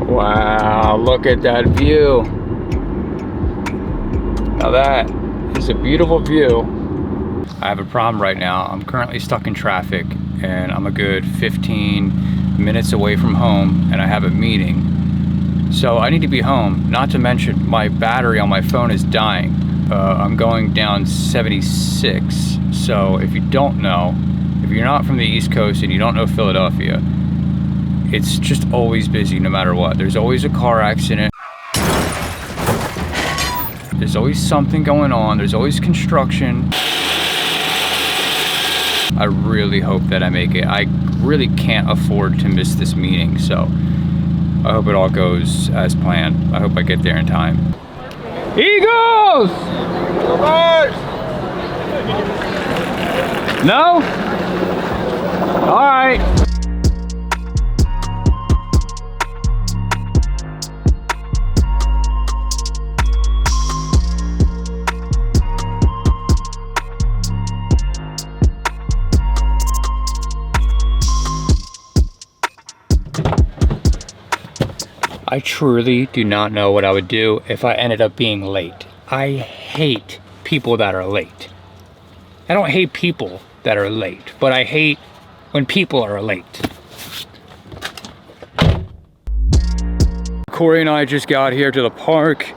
Wow, look at that view. Now that is a beautiful view. I have a problem right now. I'm currently stuck in traffic and I'm a good 15 minutes away from home and I have a meeting. So I need to be home. Not to mention my battery on my phone is dying. I'm going down 76. So if you don't know, if you're not from the East Coast and you don't know Philadelphia, it's just always busy no matter what. There's always a car accident. There's always something going on. There's always construction. I really hope that I make it. I really can't afford to miss this meeting, so I hope it all goes as planned. I hope I get there in time. Eagles! No? All right. I truly do not know what I would do if I ended up being late. I hate people that are late. I don't hate people that are late, but I hate when people are late. Corey and I just got here to the park.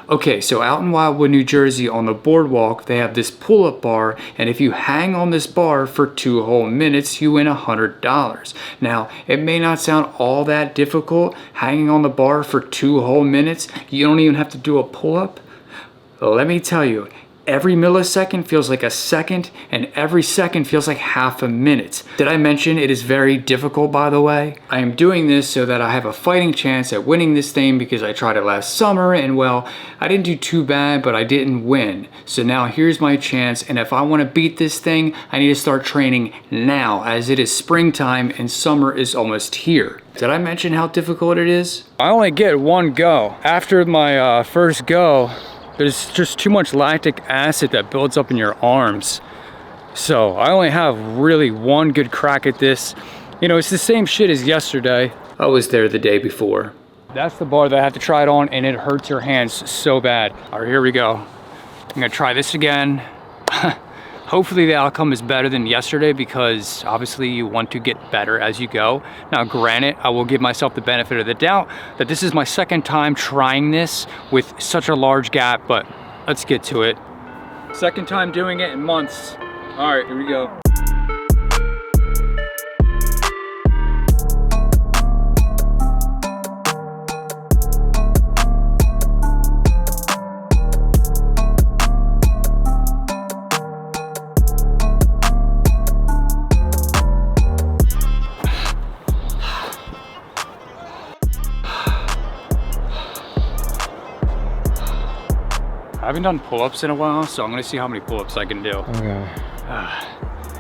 Okay, so out in Wildwood, New Jersey on the boardwalk, they have this pull-up bar, and if you hang on this bar for 2 whole minutes, you win $100. Now, it may not sound all that difficult, hanging on the bar for 2 whole minutes. You don't even have to do a pull-up. Let me tell you, every millisecond feels like a second, and every second feels like half a minute. Did I mention it is very difficult, by the way? I am doing this so that I have a fighting chance at winning this thing because I tried it last summer, and well, I didn't do too bad, but I didn't win. So now here's my chance, and if I want to beat this thing, I need to start training now, as it is springtime and summer is almost here. Did I mention how difficult it is? I only get one go. After my first go, there's just too much lactic acid that builds up in your arms. So I only have really one good crack at this. You know, it's the same shit as yesterday. I was there the day before. That's the bar that I have to try it on, and it hurts your hands so bad. All right, here we go. I'm gonna try this again. Hopefully the outcome is better than yesterday because obviously you want to get better as you go. Now granted, I will give myself the benefit of the doubt that this is my second time trying this with such a large gap, but let's get to it. Second time doing it in months. All right, here we go. I haven't done pull-ups in a while, so I'm gonna see how many pull-ups I can do. Okay.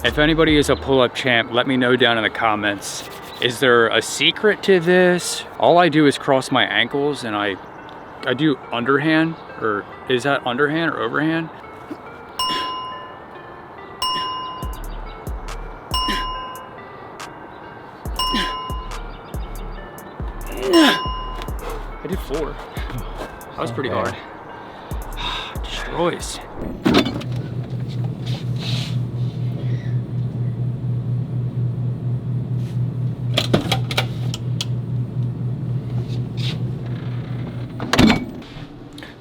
If anybody is a pull-up champ, let me know down in the comments. Is there a secret to this? All I do is cross my ankles and I do underhand, or is that underhand or overhand? I did 4. That was pretty hard. Destroys.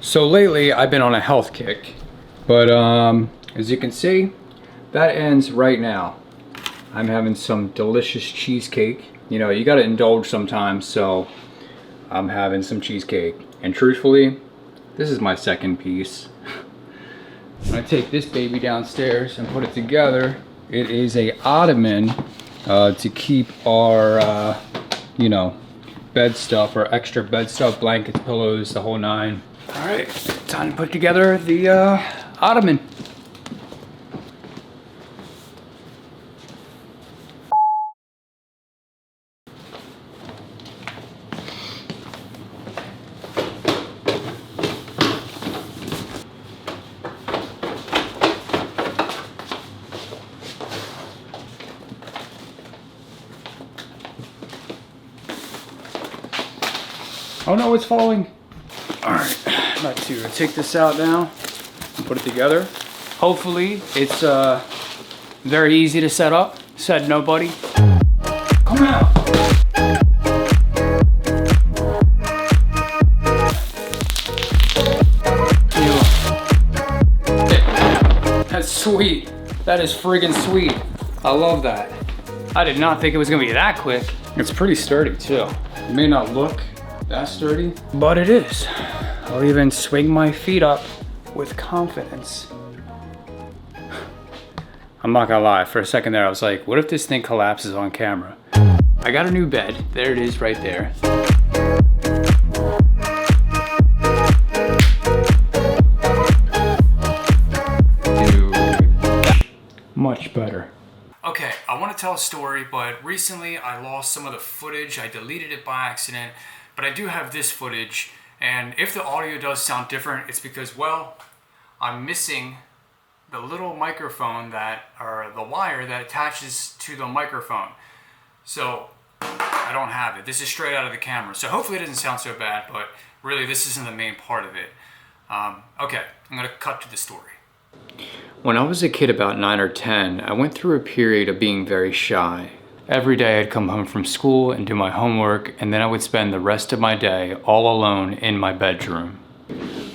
So lately I've been on a health kick, but as you can see, that ends right now. I'm having some delicious cheesecake. You know, you gotta indulge sometimes, so I'm having some cheesecake. And truthfully, this is my second piece. I'm gonna take this baby downstairs and put it together. It is a ottoman to keep our, you know, bed stuff, or extra bed stuff, blankets, pillows, the whole 9. All right, time to put together the ottoman. Oh no, it's falling. All right, I'm about to take this out now and put it together. Hopefully it's very easy to set up. Said nobody. Come out. That's sweet. That is friggin' sweet. I love that. I did not think it was gonna be that quick. It's pretty sturdy too. It may not look that sturdy, but it is. I'll even swing my feet up with confidence. I'm not gonna lie, for a second there I was like, what if this thing collapses on camera? I got a new bed. There it is right there. Dude, much better. Okay, I want to tell a story, but recently I lost some of the footage. I deleted it by accident, but I do have this footage. And if the audio does sound different, it's because, well, I'm missing the little microphone or the wire that attaches to the microphone. So I don't have it. This is straight out of the camera. So hopefully it doesn't sound so bad, but really this isn't the main part of it. Okay, I'm gonna cut to the story. When I was a kid about 9 or 10, I went through a period of being very shy. Every day I'd come home from school and do my homework, and then I would spend the rest of my day all alone in my bedroom.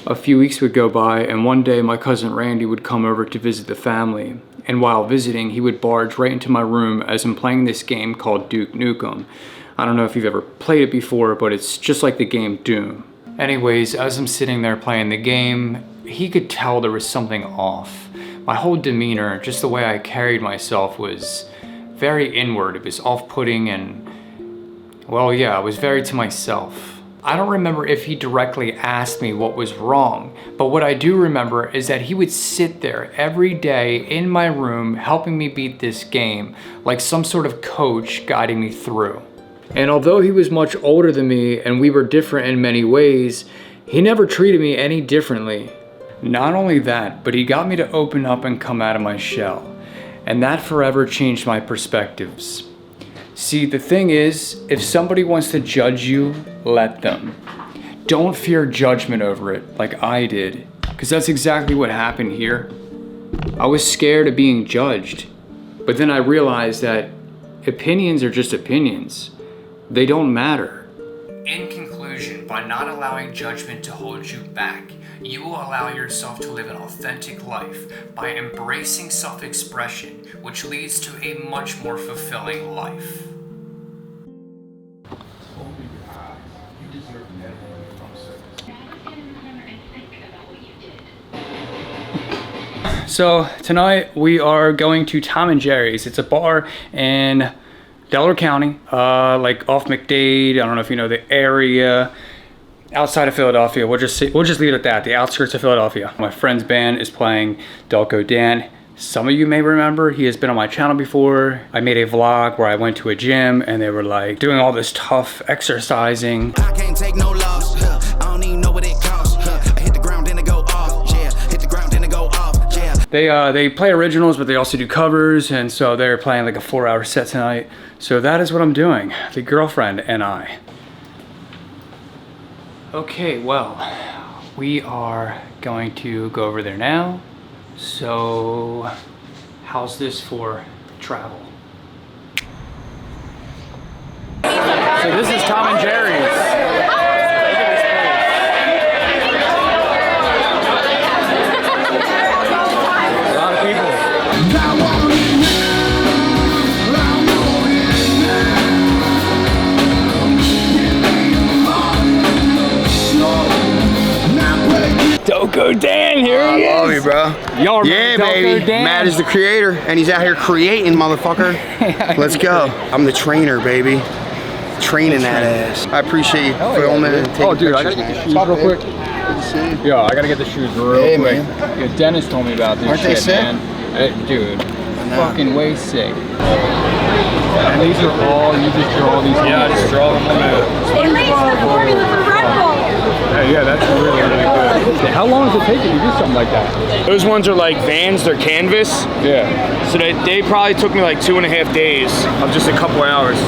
A few weeks would go by, and one day my cousin Randy would come over to visit the family. And while visiting, he would barge right into my room as I'm playing this game called Duke Nukem. I don't know if you've ever played it before, but it's just like the game Doom. Anyways, as I'm sitting there playing the game, he could tell there was something off. My whole demeanor, just the way I carried myself, was very inward. It was off-putting and, well, yeah, I was very to myself. I don't remember if he directly asked me what was wrong, but what I do remember is that he would sit there every day in my room helping me beat this game, like some sort of coach guiding me through. And although he was much older than me and we were different in many ways, he never treated me any differently. Not only that, but he got me to open up and come out of my shell. And that forever changed my perspectives. See, the thing is, if somebody wants to judge you, let them. Don't fear judgment over it like I did, because that's exactly what happened here. I was scared of being judged, but then I realized that opinions are just opinions. They don't matter. In conclusion, by not allowing judgment to hold you back, you will allow yourself to live an authentic life by embracing self-expression, which leads to a much more fulfilling life. So tonight we are going to Tom and Jerry's. It's a bar in Delaware County, like off McDade. I don't know if you know the area. Outside of Philadelphia. We'll just leave it at that. The outskirts of Philadelphia. My friend's band is playing Delco Dan. Some of you may remember, he has been on my channel before. I made a vlog where I went to a gym and they were like doing all this tough exercising. I can't take no loss. I don't even know what it costs. I hit the ground and it go off. Yeah, hit the ground and it go off. Yeah. They play originals, but they also do covers, and so they're playing like a 4-hour set tonight. So that is what I'm doing. The girlfriend and I. Okay, well, we are going to go over there now. So, how's this for travel? So this is Tom and Jerry's. A lot of people. Delco Dan, here he is. I love you, bro. Y'all yeah, baby. Dan? Matt is the creator, and he's out here creating, motherfucker. Let's go. I'm the trainer, baby. Training that ass. I appreciate you filming and taking dude, I pictures. gotta get the shoes real quick. Good to see you. Yo, I gotta get the shoes real quick. Man. Yeah, Dennis told me about this Aren't shit, they sick? man. Dude, fucking way sick. And these are all, you just draw these. Yeah, I just draw them on the. They raised the formula for Red Bull. Yeah, that's really, really good. How long does it take you to do something like that? Those ones are like Vans, they're canvas. Yeah. So they probably took me like 2.5 days of just a couple hours.